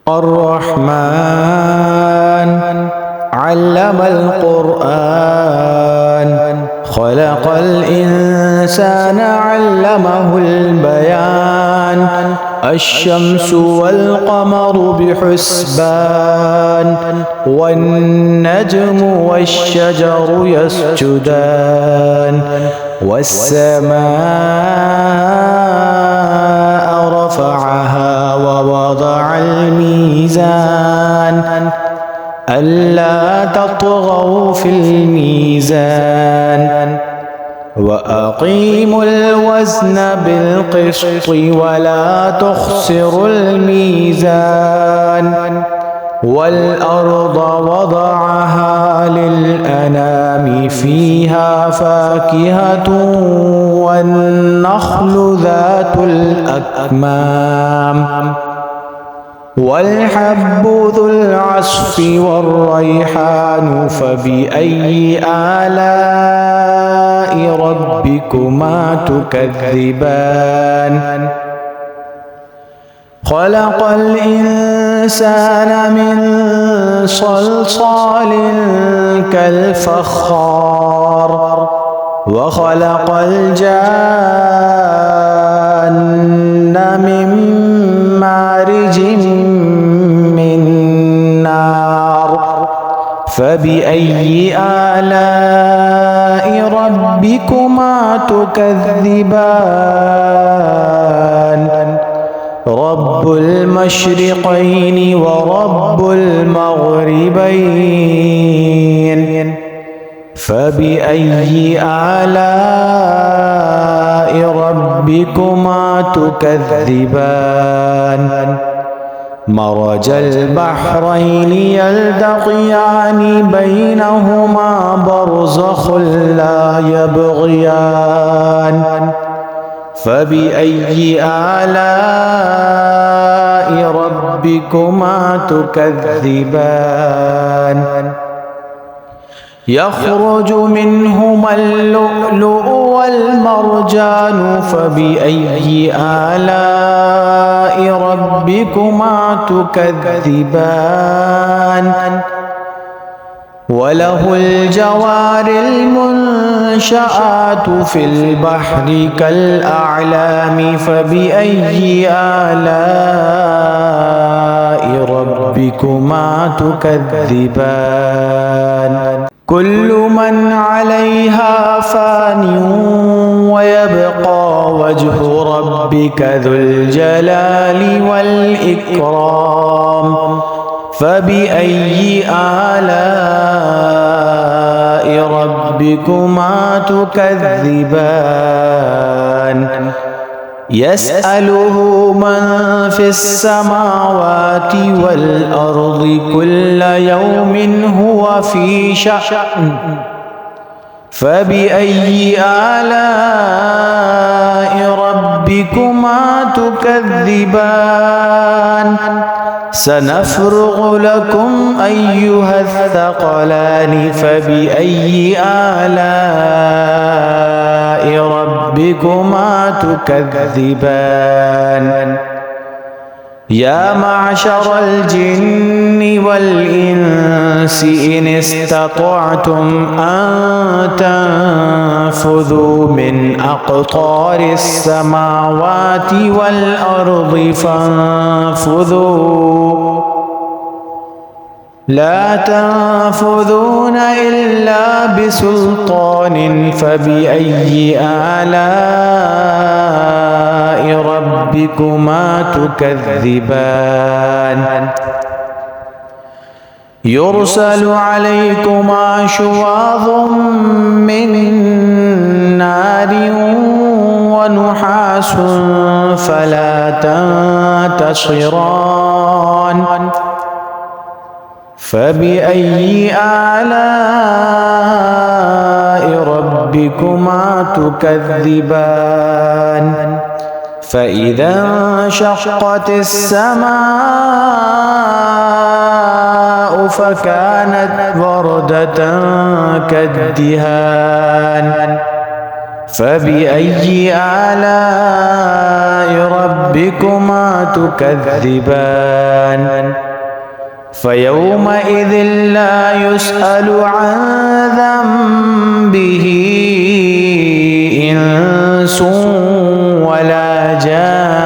الرحمن علم القرآن خلق الإنسان علمه البيان الشمس والقمر بحسبان والنجم والشجر يسجدان والسماء رفعها ووضع الميزان ألا تطغوا في الميزان وأقيموا الوزن بالقسط ولا تخسروا الميزان والأرض وضعها للأنام فيها فاكهة والنخل ذات الأكمام والحب ذو العصف والريحان فبأي آلاء ربكما تكذبان خلق الإنسان من صلصال كالفخار وخلق الجان من مارج من نار فبأي آلاء ربكما تكذبان رب المشرقين ورب المغربين فبأي آلاء ربكما تكذبان مرج البحرين يلتقيان بينهما برزخ لا يبغيان فبأي آلاء ربكما تكذبان يخرج منهما اللؤلؤ والمرجان فبأي آلاء ربكما تكذبان وله الجوار المنشآت في البحر كالأعلام فبأي آلاء ربكما تكذبان كل من عليها فان ويبقى وجه ربك ذو الجلال والإكرام فبأي آلاء ربكما تكذبان يسأله من في السماوات والأرض كل يوم هو في شأن فبأي آلاء ربكما تكذبان سنفرغ لكم أيها الثقلان فبأي آلاء ربكما تكذبان يا معشر الجن والإنس إن استطعتم أن تنفذوا من أقطار السماوات والأرض فانفذوا لا تنفذون إلا بسلطان فبأي آلاء ربكما تكذبان يرسل عليكما شواظ من نار ونحاس فلا تنتصران فبأي آلاء ربكما تكذبان فإذا انشقت السماء فكانت وردة كالدهان فبأي آلاء ربكما تكذبان فيومئذ لا يسأل عن ذنبه إنس ولا جان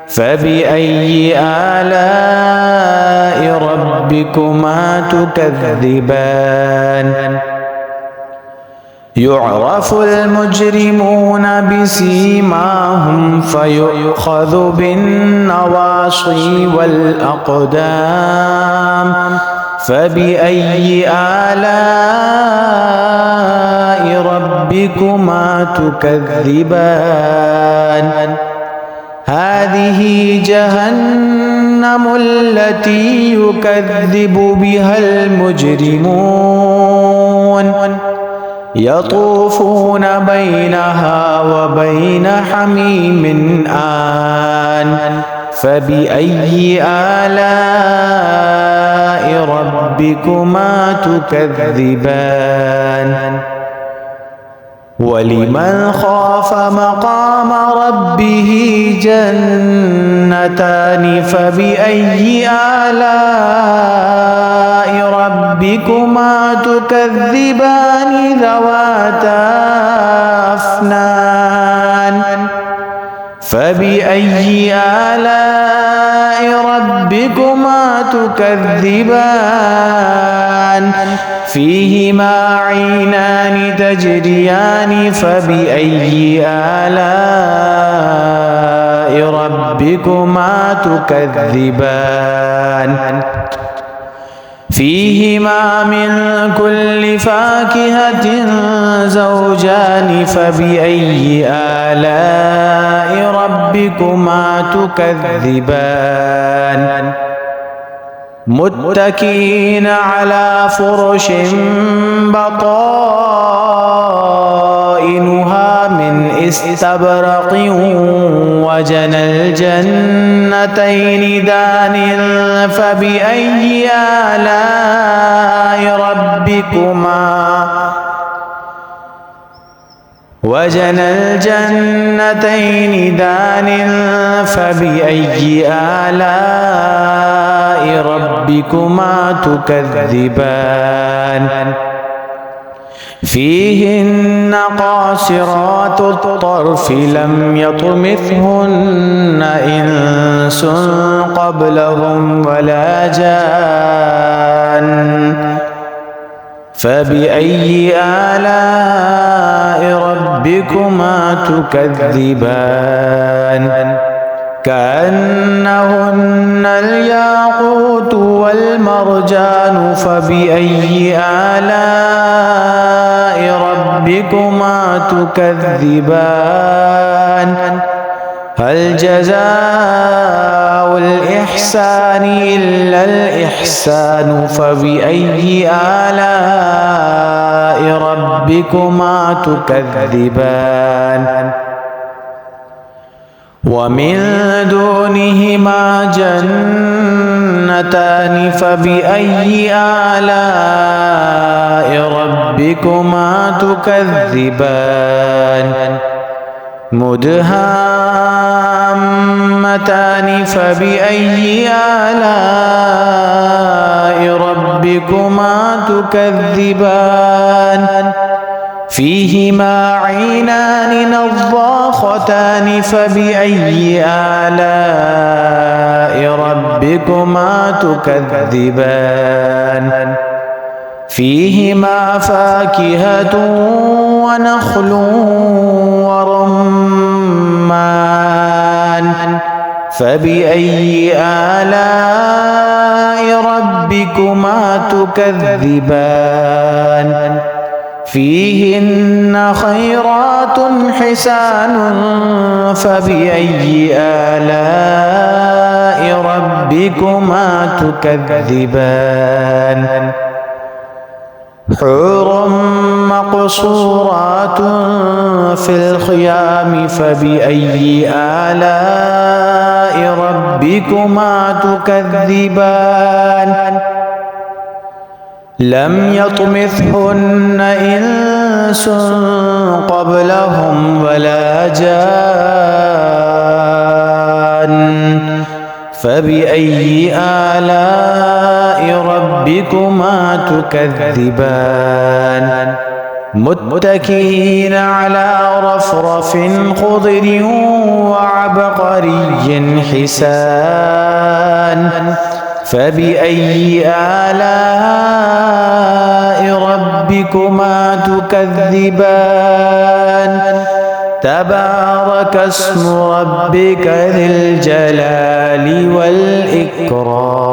فبأي آلاء ربكما تكذبان يعرف المجرمون بسيماهم فيؤخذ بالنواصي والأقدام فبأي آلاء ربكما تكذبان هذه جهنم التي يكذب بها المجرمون يطوفون بينها وبين حميم آن فبأي آلاء ربكما تكذبان ولمن خاف مقام ربه جنتان فبأي آلاء ربكما تكذبان ذواتا أفنان فبأي آلاء ربكما تكذبان فيهما عينان تجريان فبأي آلاء ربكما تكذبان فيهما من كل فاكهة زوجان فبأي آلاء ربكما تكذبان متكئين على فرش بطائنها من استبرق وجنى الجنتين دان فبأي آلاء ربكما وجنى الجنتين دان فبأي آلاء ربكما تكذبان فيهن قاصرات الطرف لم يطمثهن إنس قبلهم ولا جان فبأي آلاء ربكما تكذبان كأنهن الياقوت والمرجان فبأي آلاء ربكما تكذبان هل جزاء الإحسان إلا الإحسان فبأي آلاء ربكما تكذبان ومن دونهما جنتان فبأي آلاء ربكما تكذبان مدهامتان فبأي آلاء ربكما تكذبان فيهما عينان نضاختان فبأي آلاء ربكما تكذبان فيهما فاكهة ونخل ورمان فبأي آلاء ربكما تكذبان فيهن خيرات حسان فبأي آلاء ربكما تكذبان حور مقصورات في الخيام فبأي آلاء ربكما تكذبان لم يطمثهن إنس قبلهم ولا جان فبأي آلاء ربكما تكذبان متكئين على رفرف خضر وعبقري حسان فبأي آلاء ربكما تكذبان تبارك اسم ربك ذي الجلال والإكرام